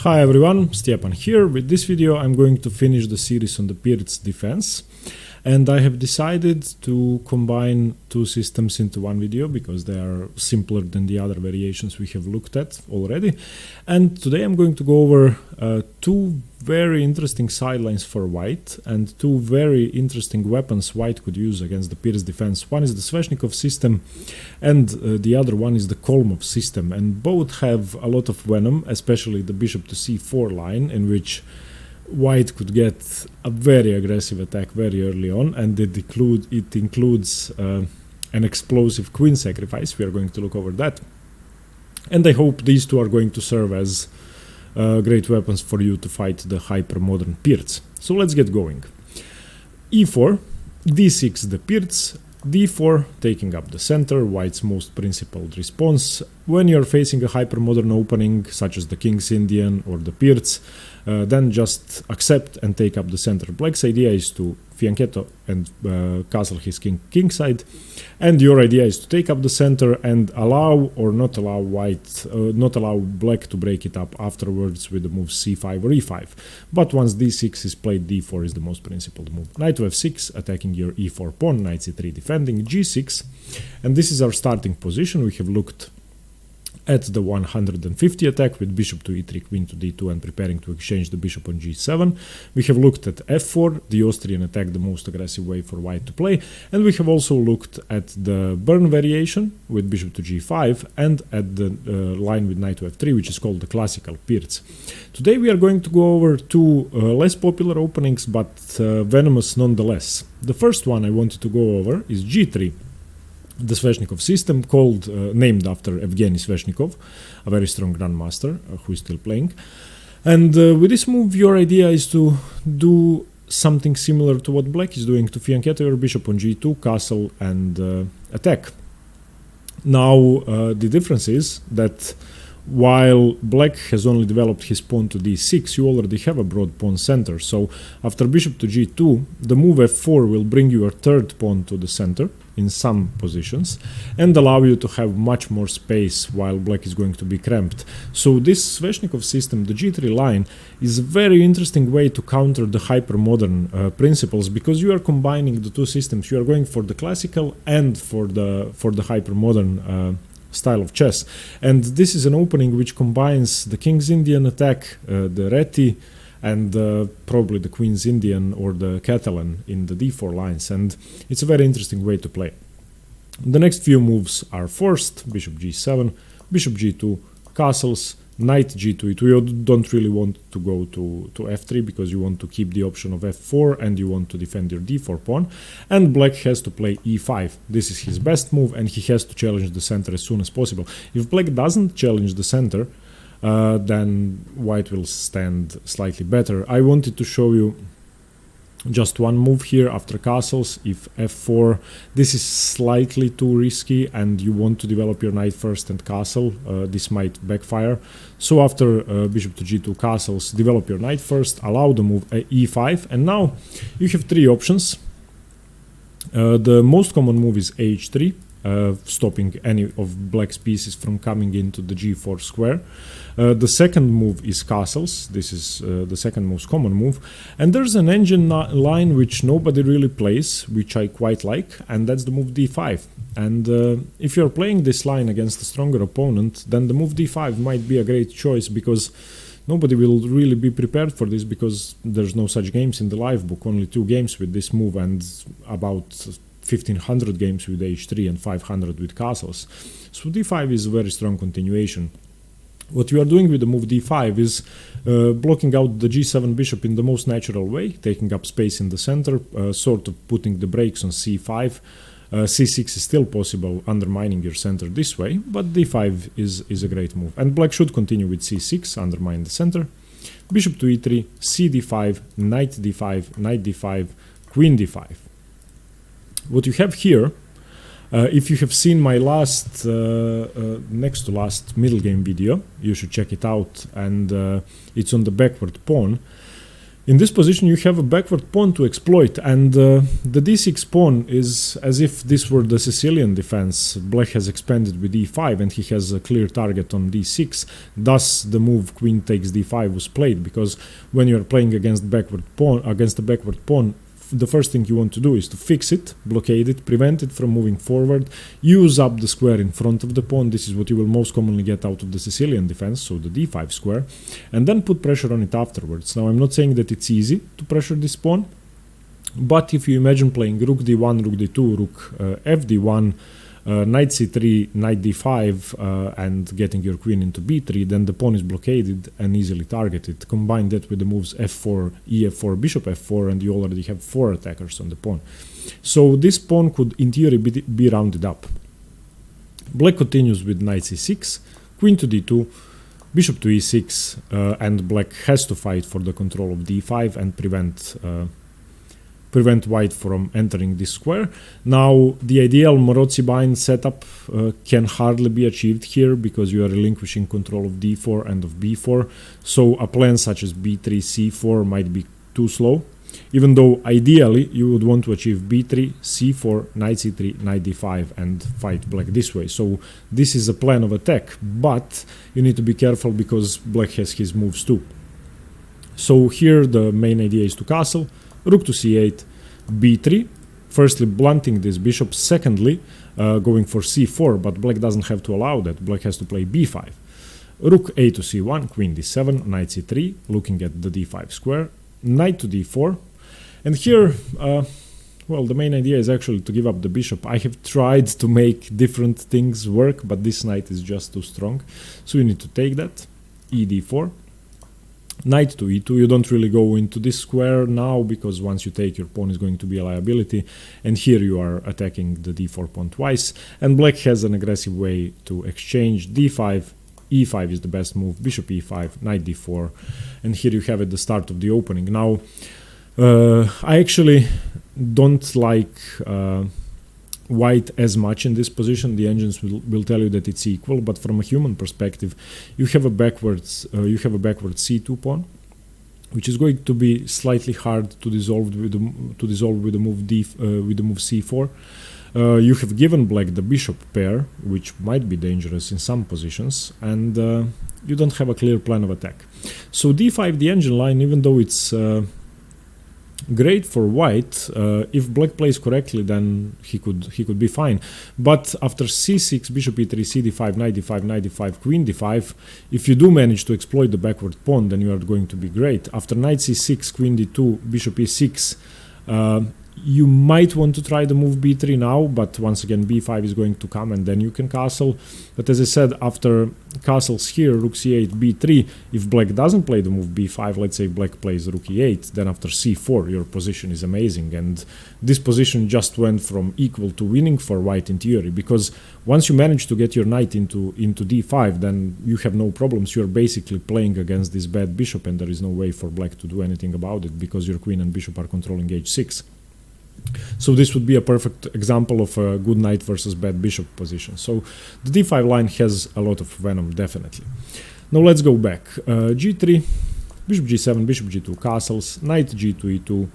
Hi everyone, Stepan here. With this video I'm going to finish the series on the Pirc Defense, and I have decided to combine two systems into one video because they are simpler than the other variations we have looked at already. And today I'm going to go over two very interesting sidelines for white and two very interesting weapons white could use against the Pirc Defense. One is the Sveshnikov System and the other one is the Kholmov System, and both have a lot of venom, especially the bishop to c4 line, in which white could get a very aggressive attack very early on, and it includes an explosive queen sacrifice. We are going to look over that, and I hope these two are going to serve as great weapons for you to fight the hyper-modern Pirc. So let's get going. e4, d6 the Pirc, d4 taking up the center, white's most principled response. When you're facing a hyper-modern opening such as the King's Indian or the Pirc, then just accept and take up the center. Black's idea is to fianchetto and castle his king kingside, and your idea is to take up the center and allow or not allow black to break it up afterwards with the moves c5 or e5. But once d6 is played, d4 is the most principled move. Knight to f6 attacking your e4 pawn, knight c3 defending, g6, and this is our starting position. We have looked at the 150 attack with bishop to e3, queen to d2, and preparing to exchange the bishop on g7. We have looked at f4, the Austrian attack, the most aggressive way for white to play, and we have also looked at the burn variation with bishop to g5 and at the line with knight to f3, which is called the classical Pirc. Today we are going to go over two less popular openings, but venomous nonetheless. The first one I wanted to go over is g3. The Sveshnikov system, named after Evgeny Sveshnikov, a very strong grandmaster who is still playing. And with this move, your idea is to do something similar to what black is doing, to fianchetto your bishop on g2, castle, and attack. Now, the difference is that while black has only developed his pawn to d6, you already have a broad pawn center. So after bishop to g2, the move f4 will bring your third pawn to the center in some positions and allow you to have much more space while black is going to be cramped. So this Sveshnikov system, the g3 line, is a very interesting way to counter the hyper-modern principles, because you are combining the two systems. You are going for the classical and for the hyper-modern style of chess, and this is an opening which combines the King's Indian attack, the Reti, and probably the Queen's Indian or the Catalan in the d4 lines, and it's a very interesting way to play. The next few moves are forced: bishop g7, bishop g2, castles, knight g2. You don't really want to go to f3 because you want to keep the option of f4 and you want to defend your d4 pawn, and black has to play e5. This is his best move and he has to challenge the center as soon as possible. If black doesn't challenge the center, then white will stand slightly better. I wanted to show you just one move here after castles. If f4, this is slightly too risky and you want to develop your knight first and castle, this might backfire. So after bishop to g2 castles, develop your knight first, allow the move e5, and now you have three options. The most common move is h3, stopping any of black's pieces from coming into the g4 square. The second move is castles. This is the second most common move, and there's an engine line which nobody really plays, which I quite like, and that's the move d5. And if you're playing this line against a stronger opponent, then the move d5 might be a great choice, because nobody will really be prepared for this, because there's no such games in the live book, only 2 games with this move and about 1500 games with h3 and 500 with castles. So d5 is a very strong continuation. What you are doing with the move d5 is blocking out the g7 bishop in the most natural way, taking up space in the center, sort of putting the brakes on c5. c6 is still possible, undermining your center this way, but d5 is a great move. And black should continue with c6, undermine the center. Bishop to e3, c d5, knight d5, knight d5, queen d5. What you have here, if you have seen my last, next to last middle game video, you should check it out, and it's on the backward pawn. In this position you have a backward pawn to exploit, and the d6 pawn is as if this were the Sicilian defense. Black has expanded with d5 and he has a clear target on d6, thus the move queen takes d5 was played, because when you are playing against a backward pawn, the first thing you want to do is to fix it, blockade it, prevent it from moving forward, use up the square in front of the pawn. This is what you will most commonly get out of the Sicilian defense, so the d5 square, and then put pressure on it afterwards. Now I'm not saying that it's easy to pressure this pawn, but if you imagine playing rook d1, rook d2, rook fd1, knight c3, knight d5, and getting your queen into b3, then the pawn is blockaded and easily targeted. Combine that with the moves f4, ef4, bishop f4, and you already have 4 attackers on the pawn. So this pawn could in theory be rounded up. Black continues with knight c6, queen to d2, bishop to e6, and black has to fight for the control of d5 and prevent white from entering this square. Now the ideal Morozzi-Bind setup can hardly be achieved here, because you are relinquishing control of d4 and of b4, so a plan such as b3, c4 might be too slow, even though ideally you would want to achieve b3, c4, knight c3, knight d5 and fight black this way. So this is a plan of attack, but you need to be careful because black has his moves too. So here the main idea is to castle, rook to c8, b3, firstly blunting this bishop, secondly going for c4, but black doesn't have to allow that. Black has to play b5, rook a to c1, queen d7, knight c3, looking at the d5 square, knight to d4, and here well, the main idea is actually to give up the bishop. I have tried to make different things work, but this knight is just too strong, so you need to take that, e d4, knight to e2. You don't really go into this square now, because once you take, your pawn is going to be a liability, and here you are attacking the d4 pawn twice, and black has an aggressive way to exchange. d5, e5 is the best move, bishop e5, knight d4, and here you have it, the start of the opening. Now I actually don't like white as much in this position. The engines will tell you that it's equal, but from a human perspective, you have a backward c2 pawn, which is going to be slightly hard to dissolve with the move c4. You have given black the bishop pair, which might be dangerous in some positions, and you don't have a clear plan of attack. So d5, the engine line, even though it's great for white, if black plays correctly, then he could be fine. But after c6, bishop e3, c d5, knight d5, knight d5, queen d5, if you do manage to exploit the backward pawn, then you are going to be great. After knight c6, queen d2, bishop e6, you might want to try the move b3 now, but once again b5 is going to come and then you can castle. But as I said, after castles here, rook c8, b3, if black doesn't play the move b5, let's say black plays rook e8, then after c4 your position is amazing, and this position just went from equal to winning for white in theory, because once you manage to get your knight into d5, then you have no problems. You're basically playing against this bad bishop, and there is no way for black to do anything about it, because your queen and bishop are controlling h6. So this would be a perfect example of a good knight versus bad bishop position. So the d5 line has a lot of venom, definitely. Now let's go back. g3, bishop g7, bishop g2, castles, knight g2, e2,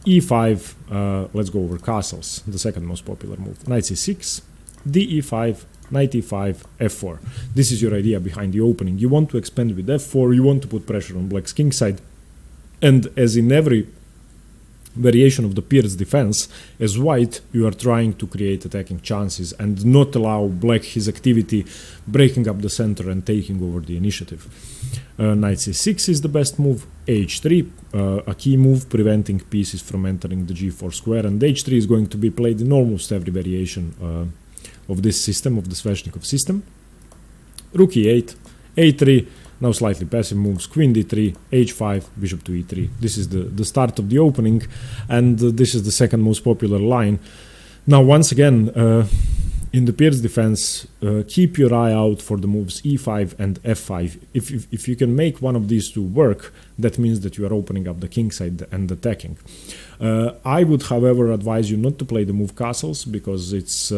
e5, let's go over castles, the second most popular move. Knight c6, d e5, knight e5, f4. This is your idea behind the opening. You want to expand with f4, you want to put pressure on black's kingside, and as in every variation of the Pirc defense, as white, you are trying to create attacking chances and not allow black his activity, breaking up the center and taking over the initiative. Knight c6 is the best move, h3, a key move preventing pieces from entering the g4 square, and h3 is going to be played in almost every variation of this system, of the Sveshnikov system. Rook e8, a3, now slightly passive moves, queen d3, h5, bishop to e3. This is the start of the opening, and this is the second most popular line. Now once again, in the Pirc defense, keep your eye out for the moves e5 and f5. If you can make one of these two work, that means that you are opening up the kingside and attacking. I would, however, advise you not to play the move castles, because it's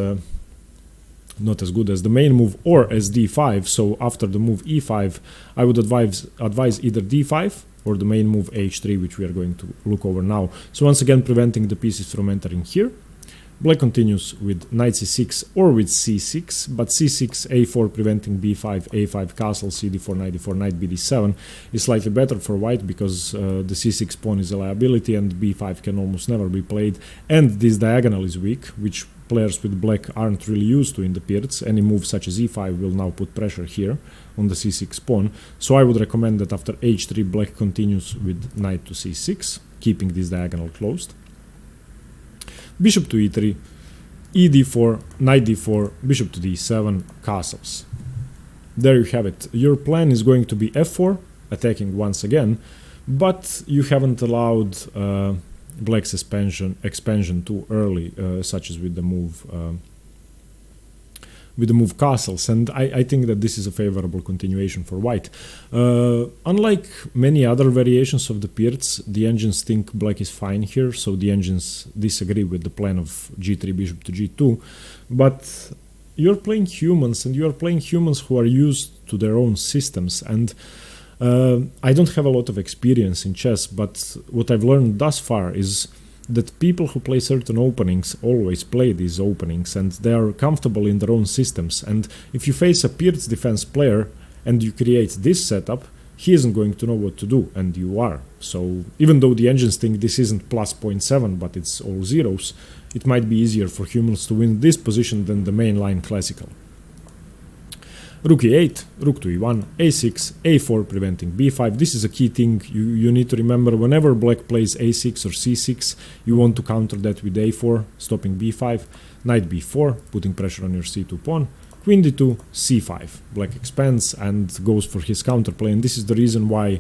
not as good as the main move or as d5. So after the move e5, I would advise either d5 or the main move h3, which we are going to look over now. So once again, preventing the pieces from entering here. Black continues with knight c6 or with c6, but c6, a4 preventing b5, a5 castle, cd4, knight d4, knight bd7 is slightly better for white because the c6 pawn is a liability and b5 can almost never be played, and this diagonal is weak, which players with black aren't really used to in the Pirc. Any move such as e5 will now put pressure here on the c6 pawn, so I would recommend that after h3 black continues with knight to c6, keeping this diagonal closed. Bishop to e3, e4, knight d4, bishop to d7, castles. There you have it. Your plan is going to be f4, attacking once again, but you haven't allowed black's expansion too early, such as with the move castles, and I think that this is a favorable continuation for white. Unlike many other variations of the Pirc, the engines think black is fine here, so the engines disagree with the plan of g3 bishop to g2, but you're playing humans, and you're playing humans who are used to their own systems, and I don't have a lot of experience in chess, but what I've learned thus far is that people who play certain openings always play these openings, and they are comfortable in their own systems. And if you face a Pirc Defense player and you create this setup, he isn't going to know what to do, and you are. So even though the engines think this isn't plus 0.7 but it's all zeros, it might be easier for humans to win this position than the main line classical. Rook e8, rook to e1, a6, a4 preventing b5. This is a key thing you need to remember. Whenever black plays a6 or c6, you want to counter that with a4, stopping b5, knight b4, putting pressure on your c2 pawn, queen d2, c5. Black expands and goes for his counterplay, and this is the reason why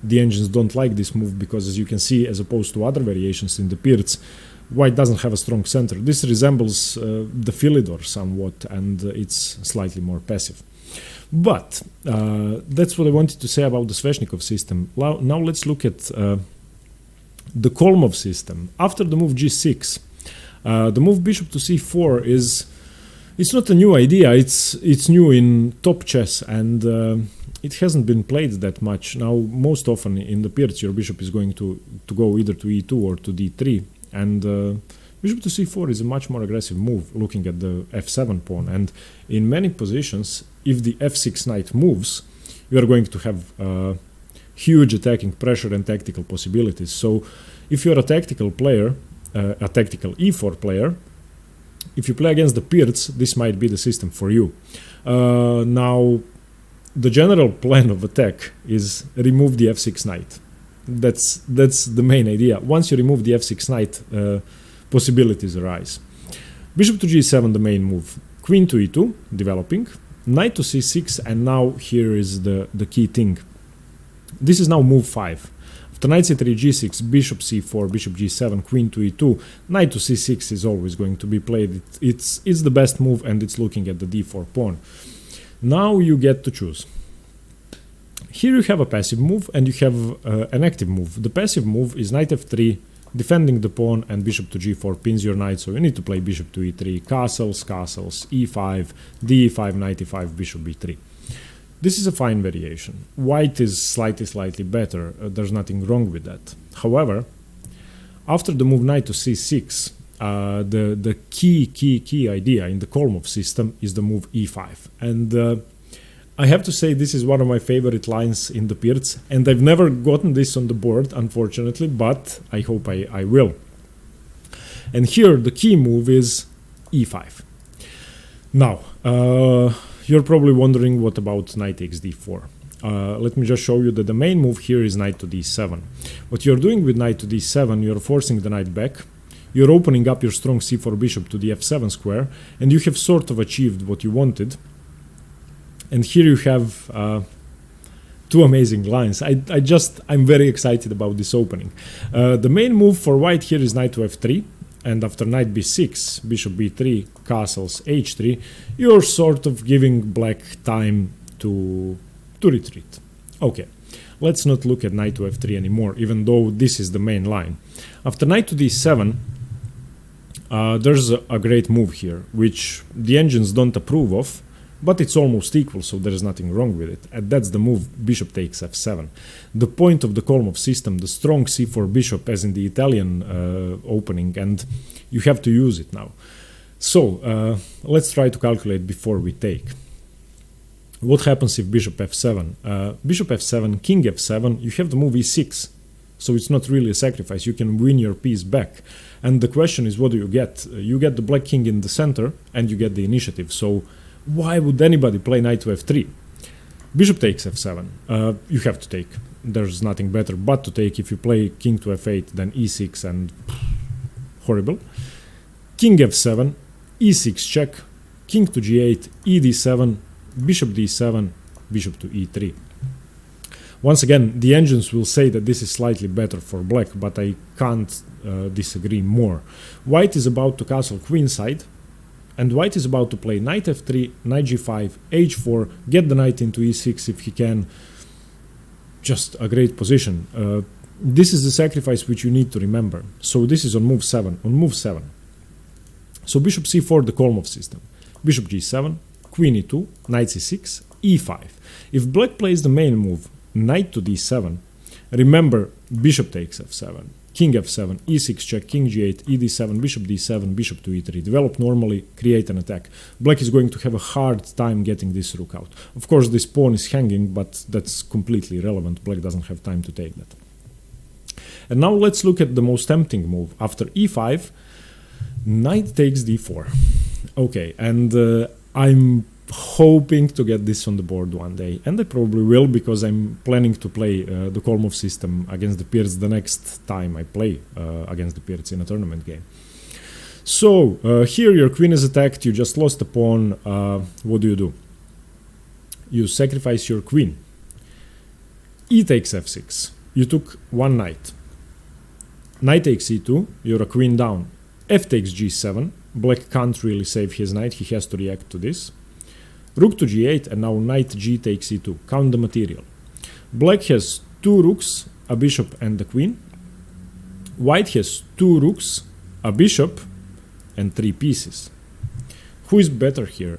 the engines don't like this move, because as you can see, as opposed to other variations in the Pirc, white doesn't have a strong center. This resembles the Philidor somewhat, and it's slightly more passive. But that's what I wanted to say about the Sveshnikov system. Now let's look at the Kholmov system. After the move g6, the move bishop to c4 it's not a new idea. It's new in top chess, and it hasn't been played that much. Now, most often in the Pirc, your bishop is going to go either to e2 or to d3, and bishop to c4 is a much more aggressive move, looking at the f7 pawn, and in many positions, if the f6 knight moves, you are going to have huge attacking pressure and tactical possibilities. So if you're a tactical player, a tactical e4 player, if you play against the Pirc, this might be the system for you. Now, the general plan of attack is remove the f6 knight. That's the main idea. Once you remove the f6 knight, possibilities arise. Bishop to g7, the main move. Queen to e2, developing. Knight to c6, and now here is the key thing. This is now move 5. After knight c3, g6, bishop c4, bishop g7, queen to e2, knight to c6 is always going to be played. It's the best move, and it's looking at the d4 pawn. Now you get to choose. Here you have a passive move, and you have an active move. The passive move is knight f3, defending the pawn, and bishop to g4 pins your knight, so you need to play bishop to e3, castles, e5, d5, knight e5, bishop b3. This is a fine variation. White is slightly better, there's nothing wrong with that. However, after the move knight to c6, the key idea in the Kholmov system is the move e5. And I have to say this is one of my favorite lines in the Pirc, and I've never gotten this on the board, unfortunately, but I hope I will. And here the key move is e5. Now, you're probably wondering, what about knight takes d4? Let me just show you that the main move here is knight to d7. What you're doing with knight to d7, you're forcing the knight back, you're opening up your strong c4 bishop to the f7 square, and you have sort of achieved what you wanted. And here you have two amazing lines. I'm very excited about this opening. The main move for white here is knight to f3, and after knight b6, bishop b3, castles h3, you're sort of giving black time to retreat. Okay, let's not look at knight to f3 anymore, even though this is the main line. After knight to d7, there's a great move here, which the engines don't approve of, but it's almost equal, so there is nothing wrong with it. And that's the move, bishop takes f7. The point of the Kholmov system, the strong c4 bishop, as in the Italian opening, and you have to use it now. So let's try to calculate before we take. What happens if bishop f7? Bishop f7, king f7, you have the move e6. So it's not really a sacrifice. You can win your piece back. And the question is, what do you get? You get the black king in the center, and you get the initiative. So why would anybody play knight to f3? Bishop takes f7. You have to take. There's nothing better but to take. If you play king to f8, then e6 and horrible. King f7, e6 check, king to g8, e d7, bishop d7, bishop to e3. Once again, the engines will say that this is slightly better for black, but I can't disagree more. White is about to castle queenside, and white is about to play knight f3, knight g5, h4, get the knight into e6 if he can. Just a great position. This is the sacrifice which you need to remember. So this is on move 7. On move 7. So bishop c4, the Kholmov system. Bishop g7, queen e2, knight c6, e5. If black plays the main move, knight to d7, remember bishop takes f7, king f7, e6 check, king g8, e d7, bishop d7, bishop to e3. Develop normally, create an attack. Black is going to have a hard time getting this rook out. Of course, this pawn is hanging, but that's completely irrelevant. Black doesn't have time to take that. And now let's look at the most tempting move. After e5, knight takes d4. Okay, and I'm hoping to get this on the board one day, and I probably will, because I'm planning to play the Kholmov system against the Pirc the next time I play against the Pirc in a tournament game. So here your queen is attacked, you just lost a pawn. What do? You sacrifice your queen. E takes f6. You took one knight. Knight takes e2, you're a queen down. F takes g7. Black can't really save his knight, he has to react to this. Rook to g8, and now knight g takes e2. Count the material. Black has two rooks, a bishop, and a queen. White has two rooks, a bishop, and three pieces. Who is better here?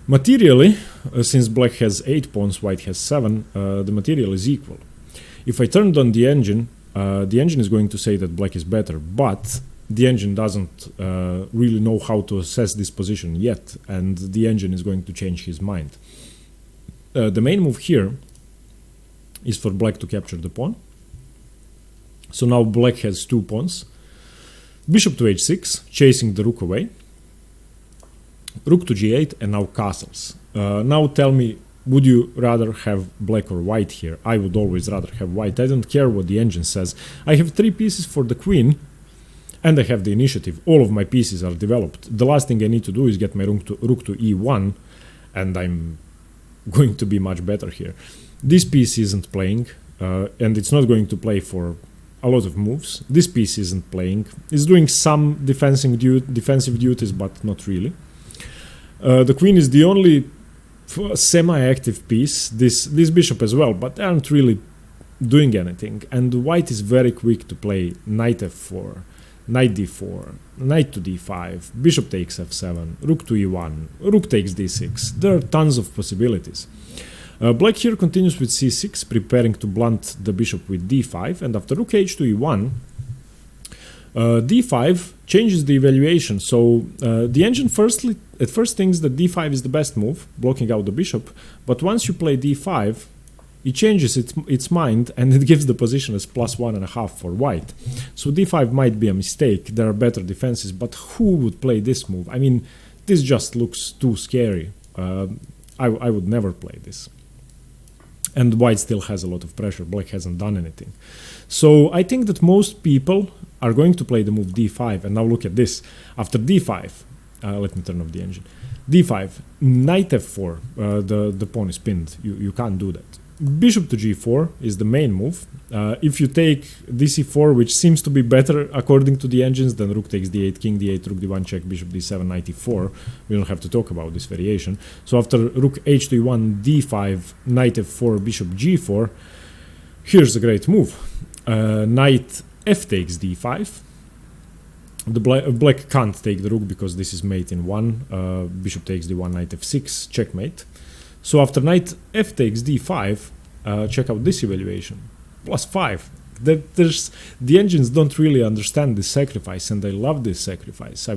Materially, since black has 8 pawns, white has 7, the material is equal. If I turned on the engine is going to say that black is better, but the engine doesn't really know how to assess this position yet, and the engine is going to change his mind. The main move here is for black to capture the pawn. So now black has 2 pawns. Bishop to h6, chasing the rook away. Rook to g8, and now castles. Now tell me, would you rather have black or white here? I would always rather have white. I don't care what the engine says. I have 3 pieces for the queen, and I have the initiative. All of my pieces are developed. The last thing I need to do is get my rook to e1, and I'm going to be much better here. This piece isn't playing, and it's not going to play for a lot of moves. This piece isn't playing. It's doing some defensive duties, but not really. The queen is the only semi-active piece. This bishop as well, but they aren't really doing anything. And white is very quick to play knight f4, knight d4, knight to d5, bishop takes f7, rook to e1, rook takes d6. There are tons of possibilities. Black here continues with c6, preparing to blunt the bishop with d5, and after rook h to e1, d5 changes the evaluation. So the engine at first thinks that d5 is the best move, blocking out the bishop, but once you play d5, it changes its mind, and it gives the position as +1.5 for white. So d5 might be a mistake. There are better defenses, but who would play this move? I mean, this just looks too scary. I would never play this. And white still has a lot of pressure. Black hasn't done anything. So I think that most people are going to play the move d5. And now look at this. After d5, let me turn off the engine. d5, knight f4, the pawn is pinned. You can't do that. Bishop to g4 is the main move. If you take dc4, which seems to be better according to the engines, then rook takes d8, king d8, rook d1 check, bishop d7, knight e4. We don't have to talk about this variation. So after rook h to e1, d5, knight f4, bishop g4, here's a great move. Knight f takes d5. black can't take the rook because this is mate in 1. Bishop takes d1, knight f6, checkmate. So after knight f takes d5, check out this evaluation, +5. The engines don't really understand this sacrifice, and I love this sacrifice.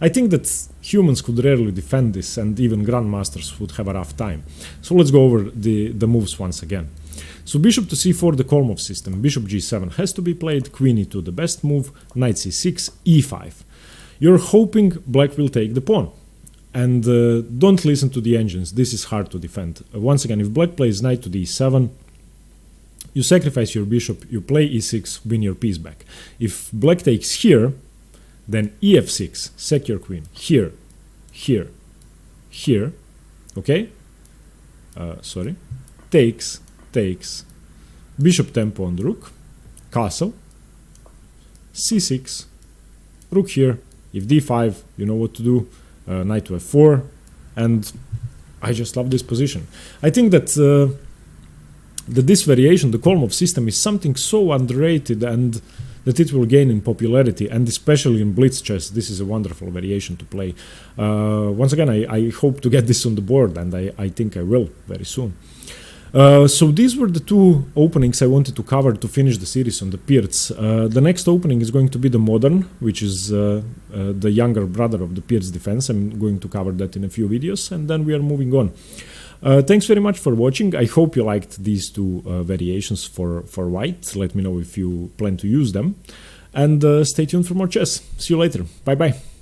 I think that humans could rarely defend this, and even grandmasters would have a rough time. So let's go over the moves once again. So bishop to c4, the Kholmov system. Bishop g7 has to be played, queen e2, the best move, knight c6, e5. You're hoping black will take the pawn. And don't listen to the engines, this is hard to defend. Once again, if black plays knight to d7, you sacrifice your bishop, you play e6, win your piece back. If black takes here, then ef6, sack your queen, here, here, here, okay? Takes, bishop tempo on the rook, castle, c6, rook here, if d5, you know what to do, knight to f4, and I just love this position. I think that this variation, the Kholmov system, is something so underrated and that it will gain in popularity, and especially in blitz chess, this is a wonderful variation to play. Once again, I hope to get this on the board, and I think I will very soon. So these were the two openings I wanted to cover to finish the series on the Pirc. The next opening is going to be the modern, which is the younger brother of the Pirc Defense. I'm going to cover that in a few videos, and then we are moving on. Thanks very much for watching. I hope you liked these two variations for white. Let me know if you plan to use them. And stay tuned for more chess. See you later. Bye-bye.